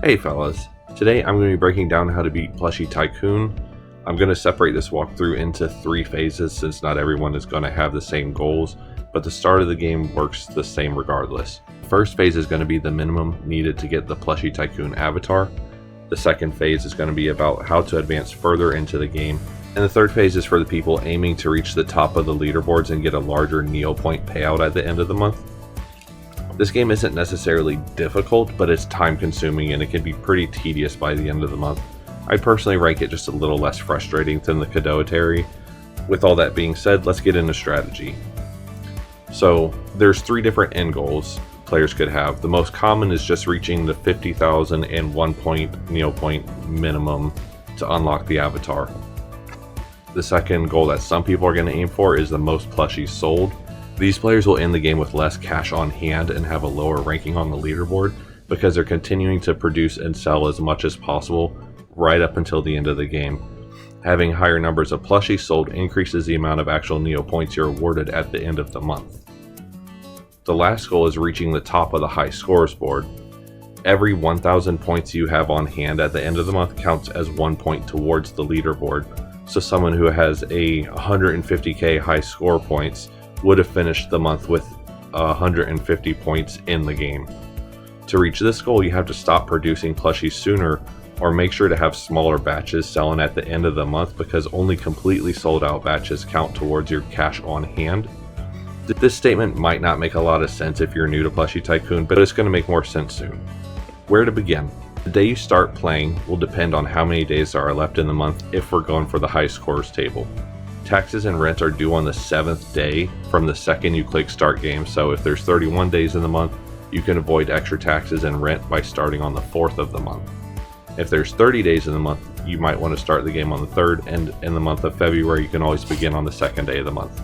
Hey fellas, today I'm going to be breaking down how to beat Plushie Tycoon. I'm going to separate this walkthrough into 3 phases since not everyone is going to have the same goals, but the start of the game works the same regardless. The first phase is going to be the minimum needed to get the Plushie Tycoon avatar. The second phase is going to be about how to advance further into the game. And the third phase is for the people aiming to reach the top of the leaderboards and get a larger Neopoint payout at the end of the month. This game isn't necessarily difficult, but it's time consuming and it can be pretty tedious by the end of the month. I personally rank it just a little less frustrating than the Kadoatary. With all that being said, let's get into strategy. So there's 3 different end goals players could have. The most common is just reaching the 50,000 and 1 point Neopoint minimum to unlock the avatar. The second goal that some people are going to aim for is the most plushies sold. These players will end the game with less cash on hand and have a lower ranking on the leaderboard because they're continuing to produce and sell as much as possible right up until the end of the game. Having higher numbers of plushies sold increases the amount of actual Neopoints you're awarded at the end of the month. The last goal is reaching the top of the high scores board. Every 1,000 points you have on hand at the end of the month counts as 1 point towards the leaderboard. So someone who has a 150k high score points would have finished the month with 150 points in the game. To reach this goal, you have to stop producing plushies sooner or make sure to have smaller batches selling at the end of the month because only completely sold out batches count towards your cash on hand. This statement might not make a lot of sense if you're new to Plushie Tycoon, but it's going to make more sense soon. Where to begin? The day you start playing will depend on how many days there are left in the month if we're going for the high scores table. Taxes and rent are due on the 7th day from the second you click start game, so if there's 31 days in the month, you can avoid extra taxes and rent by starting on the 4th of the month. If there's 30 days in the month, you might want to start the game on the 3rd, and in the month of February, you can always begin on the 2nd day of the month.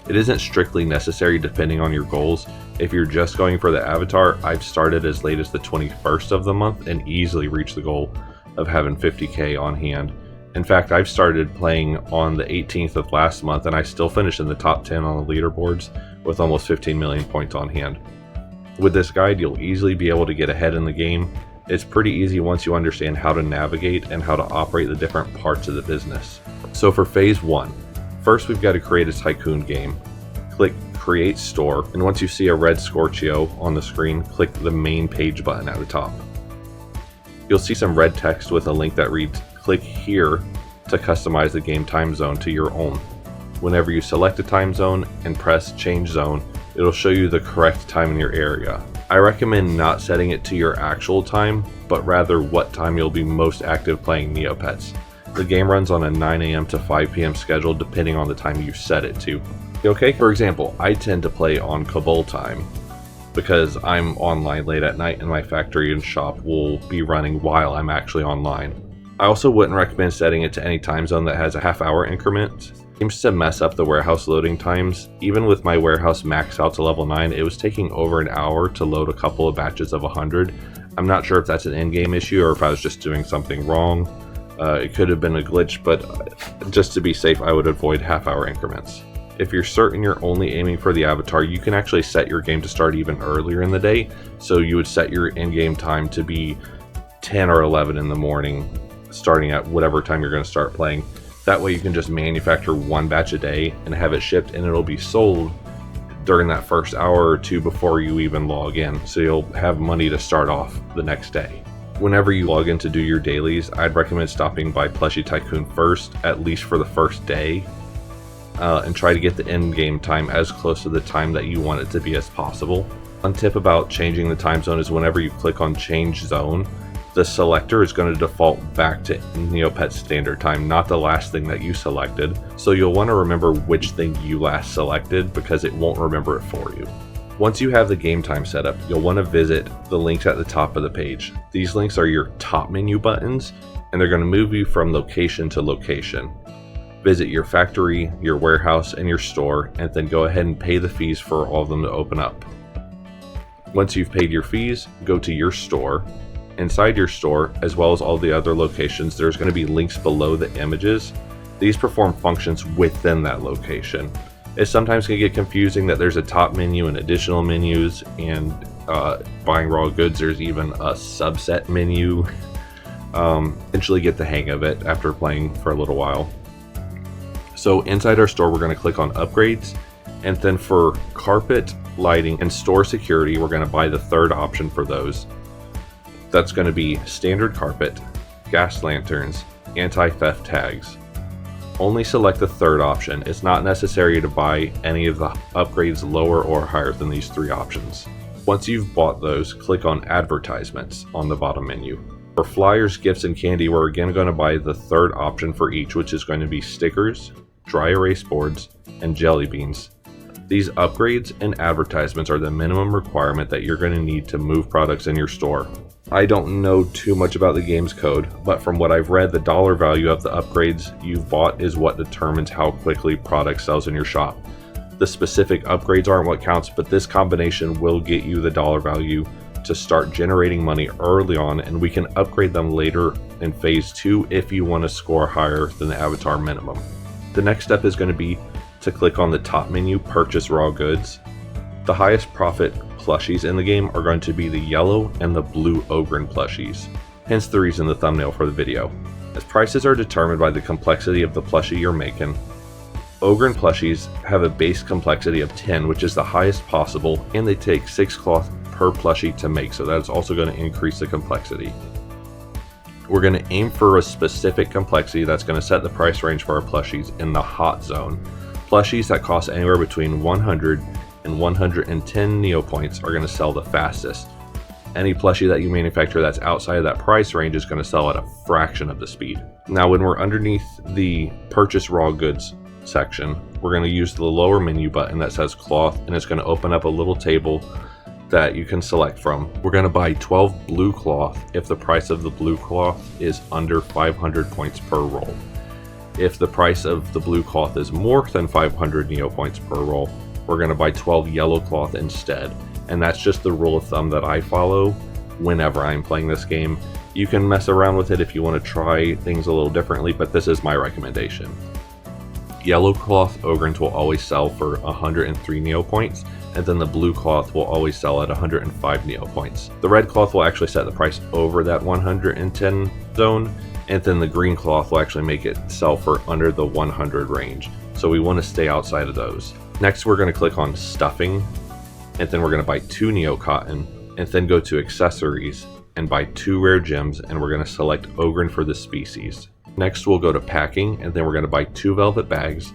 It isn't strictly necessary depending on your goals. If you're just going for the avatar, I've started as late as the 21st of the month and easily reached the goal of having 50k on hand. In fact, I've started playing on the 18th of last month and I still finished in the top 10 on the leaderboards with almost 15 million points on hand. With this guide, you'll easily be able to get ahead in the game. It's pretty easy once you understand how to navigate and how to operate the different parts of the business. So for phase 1, first we've got to create a Tycoon game. Click Create Store, and once you see a red Scorchio on the screen, click the main page button at the top. You'll see some red text with a link that reads, click here to customize the game time zone to your own. Whenever you select a time zone and press change zone, it'll show you the correct time in your area. I recommend not setting it to your actual time, but rather what time you'll be most active playing Neopets. The game runs on a 9 AM to 5 PM schedule depending on the time you set it to. Okay, for example, I tend to play on Kabul time because I'm online late at night and my factory and shop will be running while I'm actually online. I also wouldn't recommend setting it to any time zone that has a half-hour increment. It seems to mess up the warehouse loading times. Even with my warehouse maxed out to level 9, it was taking over an hour to load a couple of batches of 100. I'm not sure if that's an in-game issue or if I was just doing something wrong. It could have been a glitch, but just to be safe, I would avoid half-hour increments. If you're certain you're only aiming for the avatar, you can actually set your game to start even earlier in the day. So you would set your in-game time to be 10 or 11 in the morning, starting at whatever time you're going to start playing. That way you can just manufacture 1 batch a day and have it shipped, and it'll be sold during that first hour or 2 before you even log in. So you'll have money to start off the next day. Whenever you log in to do your dailies, I'd recommend stopping by Plushie Tycoon first, at least for the first day, and try to get the end game time as close to the time that you want it to be as possible. One tip about changing the time zone is whenever you click on change zone, the selector is going to default back to Neopets standard time, not the last thing that you selected. So you'll want to remember which thing you last selected because it won't remember it for you. Once you have the game time set up, you'll want to visit the links at the top of the page. These links are your top menu buttons, and they're going to move you from location to location. Visit your factory, your warehouse, and your store, and then go ahead and pay the fees for all of them to open up. Once you've paid your fees, go to your store. Inside your store, as well as all the other locations, there's going to be links below the images. These perform functions within that location. It sometimes can get confusing that there's a top menu and additional menus, and buying raw goods. There's even a subset menu. Eventually get the hang of it after playing for a little while. So inside our store, we're going to click on upgrades, and then for carpet, lighting, and store security, we're going to buy the third option for those. That's going to be standard carpet, gas lanterns, anti-theft tags. Only select the third option. It's not necessary to buy any of the upgrades lower or higher than these three options. Once you've bought those, click on advertisements on the bottom menu. For flyers, gifts, and candy, we're again going to buy the third option for each, which is going to be stickers, dry erase boards, and jelly beans. These upgrades and advertisements are the minimum requirement that you're going to need to move products in your store. I don't know too much about the game's code, but from what I've read, the dollar value of the upgrades you've bought is what determines how quickly product sells in your shop. The specific upgrades aren't what counts, but this combination will get you the dollar value to start generating money early on, and we can upgrade them later in phase 2 if you want to score higher than the avatar minimum. The next step is going to be to click on the top menu, purchase raw goods. The highest profit plushies in the game are going to be the yellow and the blue Ogren plushies, hence the reason the thumbnail for the video. As prices are determined by the complexity of the plushie you're making, Ogren plushies have a base complexity of 10, which is the highest possible, and they take 6 cloth per plushie to make, so that's also going to increase the complexity. We're going to aim for a specific complexity that's going to set the price range for our plushies in the hot zone. Plushies that cost anywhere between 100 and 110 Neopoints are going to sell the fastest. Any plushie that you manufacture that's outside of that price range is going to sell at a fraction of the speed. Now, when we're underneath the purchase raw goods section, we're going to use the lower menu button that says cloth, and it's going to open up a little table that you can select from. We're going to buy 12 blue cloth if the price of the blue cloth is under 500 points per roll. If the price of the blue cloth is more than 500 Neopoints per roll, we're going to buy 12 yellow cloth instead. And that's just the rule of thumb that I follow whenever I'm playing this game. You can mess around with it if you want to try things a little differently, but this is my recommendation. Yellow cloth Ogrens will always sell for 103 Neopoints, and then the blue cloth will always sell at 105 Neopoints. The red cloth will actually set the price over that 110 zone, and then the green cloth will actually make it sell for under the 100 range. So we want to stay outside of those. Next, we're going to click on stuffing, and then we're going to buy 2 Neo Cotton, and then go to accessories and buy 2 rare gems, and we're going to select Ogren for the species. Next, we'll go to packing, and then we're going to buy 2 velvet bags.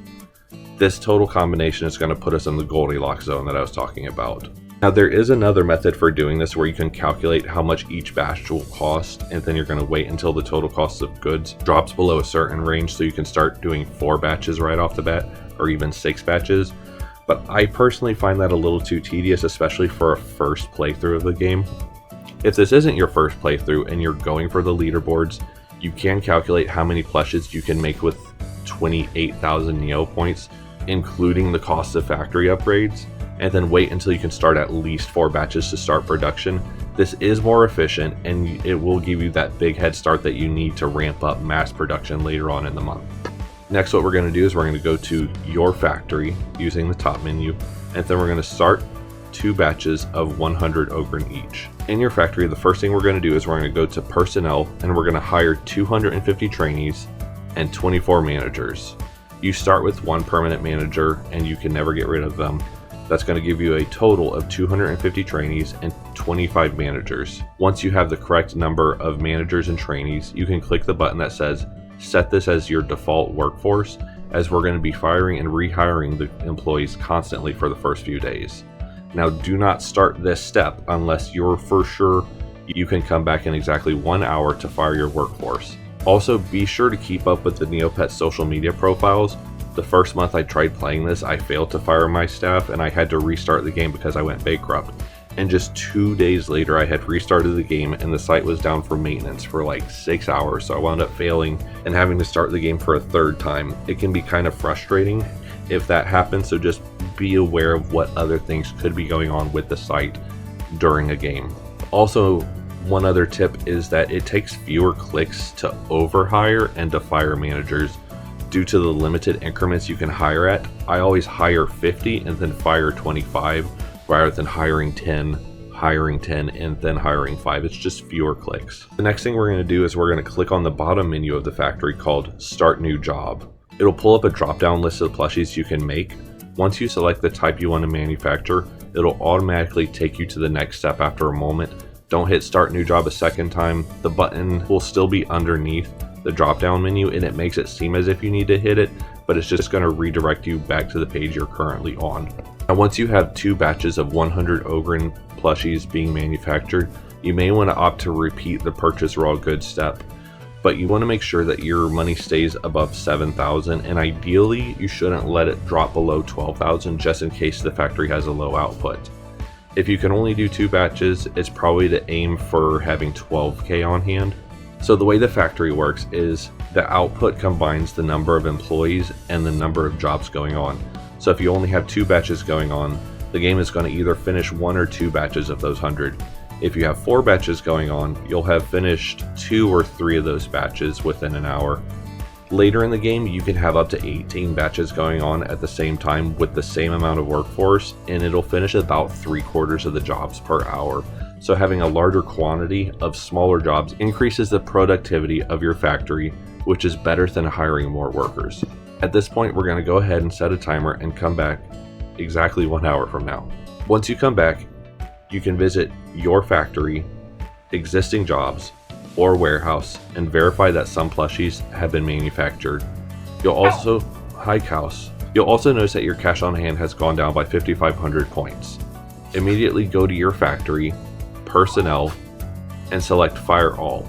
This total combination is going to put us in the Goldilocks zone that I was talking about. Now, there is another method for doing this where you can calculate how much each batch will cost, and then you're going to wait until the total cost of goods drops below a certain range, so you can start doing 4 batches right off the bat, or even 6 batches. But I personally find that a little too tedious, especially for a first playthrough of the game. If this isn't your first playthrough and you're going for the leaderboards, you can calculate how many plushes you can make with 28,000 Neo points, including the cost of factory upgrades, and then wait until you can start at least 4 batches to start production. This is more efficient, and it will give you that big head start that you need to ramp up mass production later on in the month. Next, what we're going to do is we're going to go to your factory using the top menu, and then we're going to start 2 batches of 100 Ogren each. In your factory, the first thing we're going to do is we're going to go to personnel, and we're going to hire 250 trainees and 24 managers. You start with 1 permanent manager, and you can never get rid of them. That's going to give you a total of 250 trainees and 25 managers. Once you have the correct number of managers and trainees, you can click the button that says set this as your default workforce, as we're going to be firing and rehiring the employees constantly for the first few days. Now, do not start this step unless you're for sure you can come back in exactly 1 hour to fire your workforce. Also, be sure to keep up with the Neopets social media profiles. The first month I tried playing this, I failed to fire my staff, and I had to restart the game because I went bankrupt. And just 2 days later, I had restarted the game, and the site was down for maintenance for like 6 hours, so I wound up failing and having to start the game for a 3rd time. It can be kind of frustrating if that happens, so just be aware of what other things could be going on with the site during a game. Also, one other tip is that it takes fewer clicks to overhire and to fire managers due to the limited increments you can hire at. I always hire 50 and then fire 25 rather than hiring 10, hiring 10 and then hiring 5. It's just fewer clicks. The next thing we're going to do is we're going to click on the bottom menu of the factory called Start New Job. It'll pull up a drop-down list of plushies you can make. Once you select the type you want to manufacture, it'll automatically take you to the next step after a moment. Don't hit Start New Job a second time. The button will still be underneath the drop-down menu, and it makes it seem as if you need to hit it, but it's just going to redirect you back to the page you're currently on. Now, once you have 2 batches of 100 Ogren plushies being manufactured, you may want to opt to repeat the purchase raw goods step, but you want to make sure that your money stays above 7,000, and ideally you shouldn't let it drop below 12,000 just in case the factory has a low output. If you can only do 2 batches, it's probably to aim for having 12K on hand. So the way the factory works is the output combines the number of employees and the number of jobs going on. So if you only have 2 batches going on, the game is going to either finish 1 or 2 batches of those 100. If you have 4 batches going on, you'll have finished 2 or 3 of those batches within an hour. Later in the game, you can have up to 18 batches going on at the same time with the same amount of workforce, and it'll finish about 3/4 of the jobs per hour. So having a larger quantity of smaller jobs increases the productivity of your factory, which is better than hiring more workers. At this point, we're going to go ahead and set a timer and come back exactly 1 hour from now. Once you come back, you can visit your factory, existing jobs, or warehouse and verify that some plushies have been manufactured. You'll also notice that your cash on hand has gone down by 5,500 points. Immediately go to your factory, personnel, and select Fire All.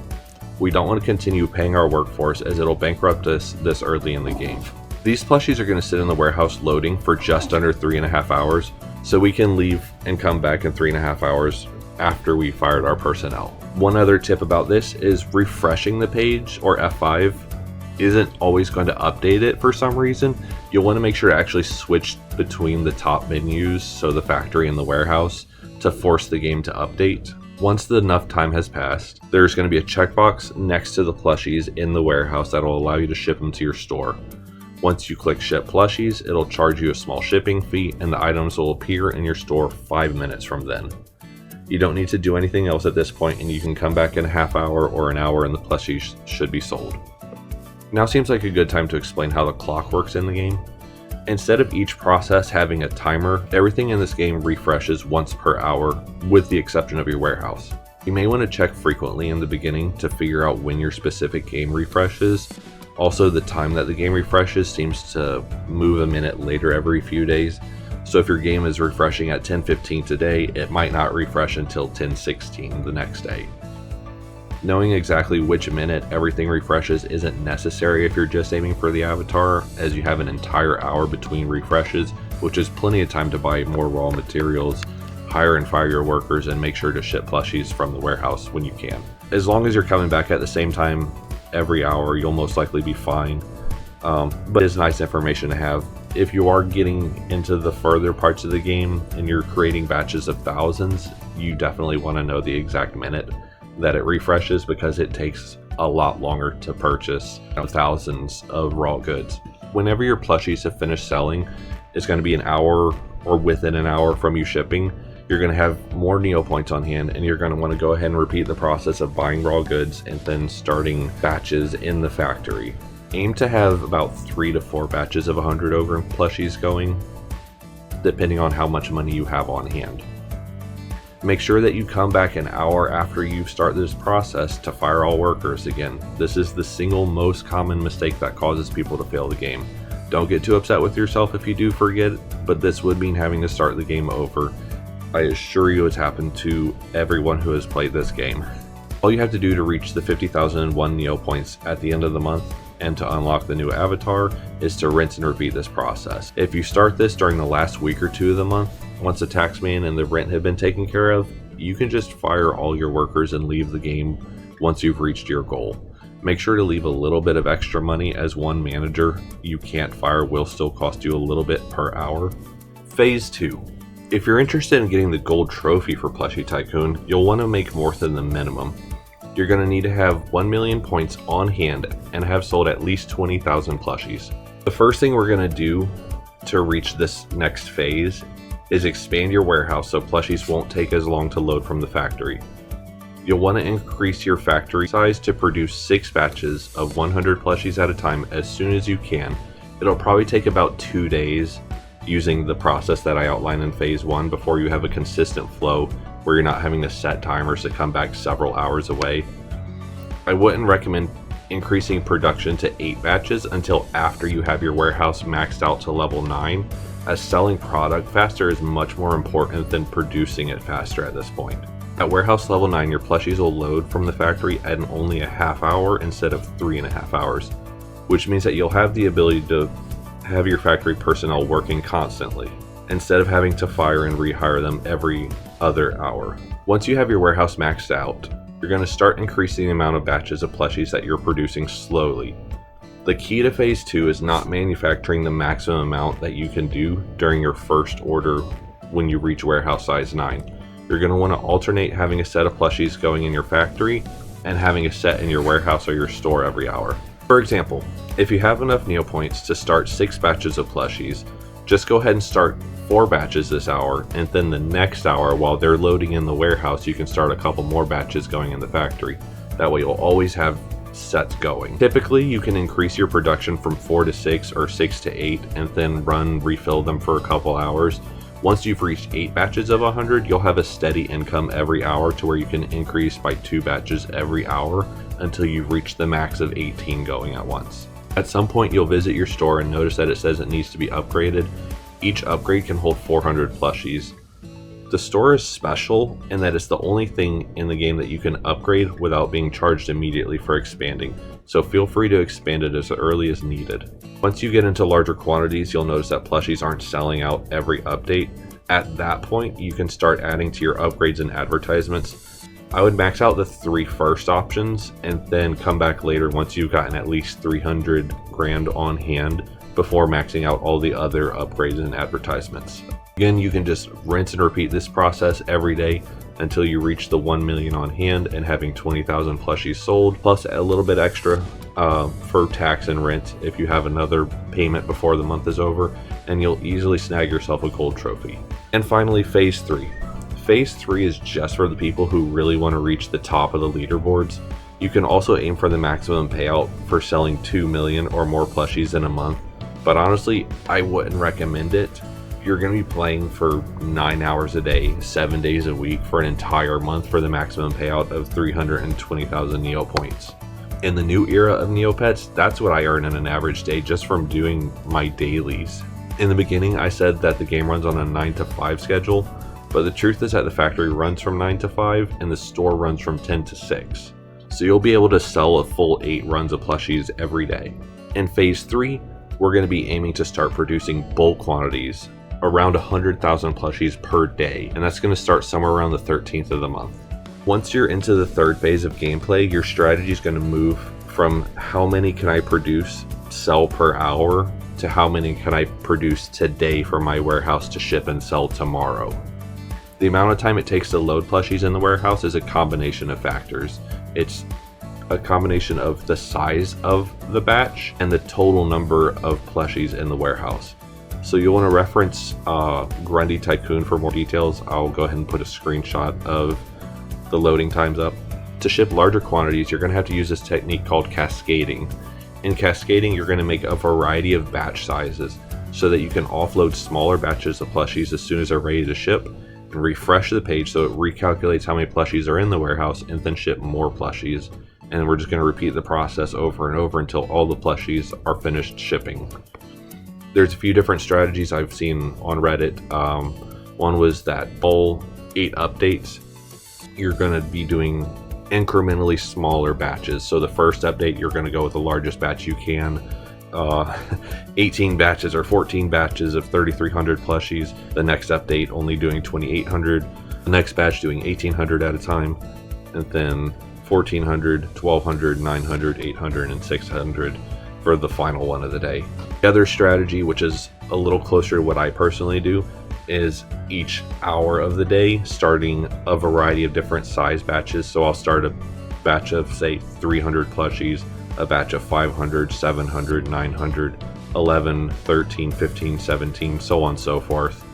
We don't want to continue paying our workforce as it'll bankrupt us this early in the game. These plushies are going to sit in the warehouse loading for just under 3.5 hours, so we can leave and come back in 3.5 hours after we fired our personnel. One other tip about this is refreshing the page, or F5, isn't always going to update it for some reason. You'll want to make sure to actually switch between the top menus, so the factory and the warehouse, to force the game to update. Once enough time has passed, there's going to be a checkbox next to the plushies in the warehouse that will allow you to ship them to your store. Once you click Ship Plushies, it'll charge you a small shipping fee, and the items will appear in your store 5 minutes from then. You don't need to do anything else at this point, and you can come back in a half hour or an hour and the plushies should be sold. Now seems like a good time to explain how the clock works in the game. Instead of each process having a timer, everything in this game refreshes once per hour, with the exception of your warehouse. You may want to check frequently in the beginning to figure out when your specific game refreshes. Also, the time that the game refreshes seems to move a minute later every few days. So if your game is refreshing at 10:15 today, it might not refresh until 10:16 the next day. Knowing exactly which minute everything refreshes isn't necessary if you're just aiming for the avatar, as you have an entire hour between refreshes, which is plenty of time to buy more raw materials, hire and fire your workers, and make sure to ship plushies from the warehouse when you can. As long as you're coming back at the same time every hour, you'll most likely be fine. But it's nice information to have. If you are getting into the further parts of the game and you're creating batches of thousands, you definitely want to know the exact minute that it refreshes, because it takes a lot longer to purchase thousands of raw goods. Whenever your plushies have finished selling, it's going to be an hour or within an hour from you shipping. You're going to have more Neopoints on hand, and you're going to want to go ahead and repeat the process of buying raw goods and then starting batches in the factory. Aim to have about 3 to 4 batches of 100 Ogre plushies going, depending on how much money you have on hand. Make sure that you come back an hour after you start this process to fire all workers again. This is the single most common mistake that causes people to fail the game. Don't get too upset with yourself if you do forget, but this would mean having to start the game over. I assure you it's happened to everyone who has played this game. All you have to do to reach the 50,001 Neopoints at the end of the month and to unlock the new avatar is to rinse and repeat this process. If you start this during the last week or 2 of the month, once the taxman and the rent have been taken care of, you can just fire all your workers and leave the game once you've reached your goal. Make sure to leave a little bit of extra money, as one manager you can't fire will still cost you a little bit per hour. Phase 2. If you're interested in getting the gold trophy for Plushie Tycoon, you'll want to make more than the minimum. You're going to need to have 1 million points on hand and have sold at least 20,000 plushies. The first thing we're going to do to reach this next phase is expand your warehouse so plushies won't take as long to load from the factory. You'll want to increase your factory size to produce 6 batches of 100 plushies at a time as soon as you can. It'll probably take about 2 days using the process that I outlined in phase 1 before you have a consistent flow where you're not having to set timers to come back several hours away. I wouldn't recommend increasing production to 8 batches until after you have your warehouse maxed out to level 9, as selling product faster is much more important than producing it faster at this point. At warehouse level 9, your plushies will load from the factory in only a half hour instead of 3.5 hours, which means that you'll have the ability to have your factory personnel working constantly, instead of having to fire and rehire them every other hour. Once you have your warehouse maxed out, you're going to start increasing the amount of batches of plushies that you're producing slowly. The key to phase 2 is not manufacturing the maximum amount that you can do during your first order when you reach warehouse size 9. You're going to want to alternate having a set of plushies going in your factory and having a set in your warehouse or your store every hour. For example, if you have enough Neopoints to start 6 batches of plushies, just go ahead and start 4 batches this hour, and then the next hour while they're loading in the warehouse you can start a couple more batches going in the factory. That way you'll always have sets going. Typically you can increase your production from 4 to 6 or 6 to 8 and then refill them for a couple hours. Once you've reached 8 batches of 100, you'll have a steady income every hour to where you can increase by 2 batches every hour until you've reached the max of 18 going at once. At some point you'll visit your store and notice that it says it needs to be upgraded. Each upgrade can hold 400 plushies. The store is special in that it's the only thing in the game that you can upgrade without being charged immediately for expanding, so feel free to expand it as early as needed. Once you get into larger quantities, you'll notice that plushies aren't selling out every update. At that point, you can start adding to your upgrades and advertisements. I would max out the 3 first options and then come back later once you've gotten at least 300 grand on hand before maxing out all the other upgrades and advertisements. Again, you can just rinse and repeat this process every day until you reach the 1 million on hand and having 20,000 plushies sold, plus a little bit extra for tax and rent if you have another payment before the month is over, and you'll easily snag yourself a gold trophy. And finally, phase 3. Phase 3 is just for the people who really want to reach the top of the leaderboards. You can also aim for the maximum payout for selling 2 million or more plushies in a month, but honestly, I wouldn't recommend it. You're going to be playing for 9 hours a day, 7 days a week for an entire month for the maximum payout of 320,000 Neo points. In the new era of Neopets, that's what I earn in an average day just from doing my dailies. In the beginning, I said that the game runs on a 9 to 5 schedule, but the truth is that the factory runs from 9 to 5 and the store runs from 10 to 6. So you'll be able to sell a full 8 runs of plushies every day. In phase 3, we're going to be aiming to start producing bulk quantities, around 100,000 plushies per day, and that's going to start somewhere around the 13th of the month. Once you're into the 3rd phase of gameplay, your strategy is going to move from how many can I produce, sell per hour, to how many can I produce today for my warehouse to ship and sell tomorrow. The amount of time it takes to load plushies in the warehouse is a combination of factors. It's a combination of the size of the batch and the total number of plushies in the warehouse. So you'll want to reference Grundy Tycoon for more details. I'll go ahead and put a screenshot of the loading times up. To ship larger quantities, you're going to have to use this technique called cascading. In cascading, you're going to make a variety of batch sizes so that you can offload smaller batches of plushies as soon as they're ready to ship and refresh the page so it recalculates how many plushies are in the warehouse and then ship more plushies. And we're just going to repeat the process over and over until all the plushies are finished shipping. There's a few different strategies I've seen on Reddit. One was that all 8 updates, you're going to be doing incrementally smaller batches. So the first update, you're going to go with the largest batch you can. 18 batches or 14 batches of 3,300 plushies. The next update only doing 2,800. The next batch doing 1,800 at a time. And then 1,400, 1,200, 900, 800, and 600 for the final one of the day. The other strategy, which is a little closer to what I personally do, is each hour of the day starting a variety of different size batches. So I'll start a batch of say 300 plushies, a batch of 500, 700, 900, 11, 13, 15, 17, so on and so forth.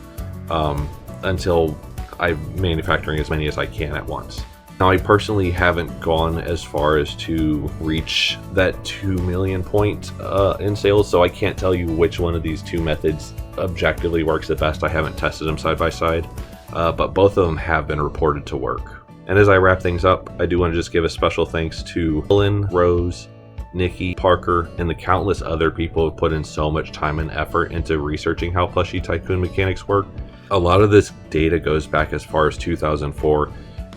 until I'm manufacturing as many as I can at once. Now, I personally haven't gone as far as to reach that 2 million point in sales, so I can't tell you which one of these two methods objectively works the best. I haven't tested them side by side, but both of them have been reported to work. And as I wrap things up, I do want to just give a special thanks to Ellen, Rose, Nikki, Parker, and the countless other people who have put in so much time and effort into researching how Plushie Tycoon mechanics work. A lot of this data goes back as far as 2004,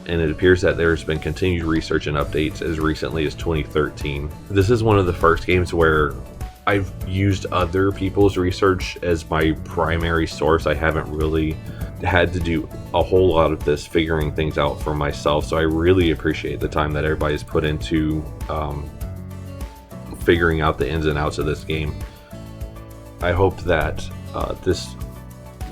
and it appears that there's been continued research and updates as recently as 2013. This is one of the first games where I've used other people's research as my primary source. I haven't really had to do a whole lot of this figuring things out for myself, so I really appreciate the time that everybody's put into figuring out the ins and outs of this game. I hope that this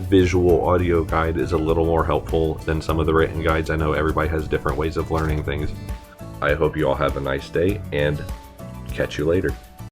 visual audio guide is a little more helpful than some of the written guides. I know everybody has different ways of learning things. I hope you all have a nice day, and catch you later.